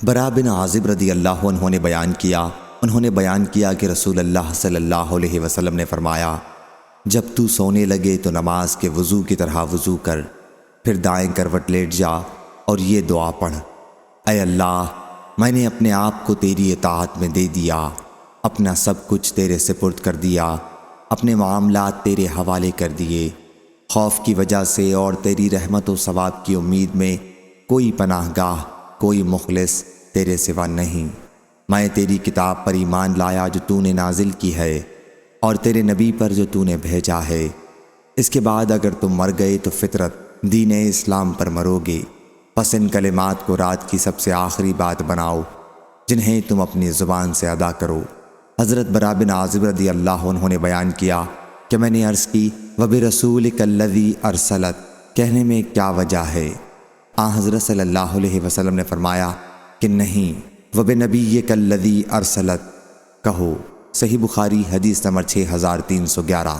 برا بن عازب رضی اللہ عنہ نے بیان کیا کہ رسول اللہ صلی اللہ علیہ وسلم نے فرمایا، جب تو سونے لگے تو نماز کے وضو کی طرح وضو کر، پھر دائیں کروٹ لیٹ جا اور یہ دعا پڑھ: اے اللہ، میں نے اپنے آپ کو تیری اطاعت میں دے دیا، اپنا سب کچھ تیرے سپرد کر دیا، اپنے معاملات تیرے حوالے کر دیے، خوف کی وجہ سے اور تیری رحمت و ثواب کی امید میں کوئی پناہ گاہ، کوئی مخلص تیرے سوا نہیں۔ میں تیری کتاب پر ایمان لایا جو تو نے نازل کی ہے، اور تیرے نبی پر جو تو نے بھیجا ہے۔ اس کے بعد اگر تم مر گئے تو فطرت دین اسلام پر مرو گے، پس ان کلمات کو رات کی سب سے آخری بات بناؤ جنہیں تم اپنی زبان سے ادا کرو۔ حضرت برا بن عازب رضی اللہ عنہ نے بیان کیا کہ میں نے عرض کی، وَبِرَسُولِكَ الَّذِي أَرْسَلَتْ کہنے میں کیا وجہ ہے؟ حضرت صلی اللہ علیہ وسلم نے فرمایا کہ نہیں، وَبِنَبِيِّكَ الَّذِي أَرْسَلَتْ کہو۔ صحیح بخاری حدیث نمبر 6311۔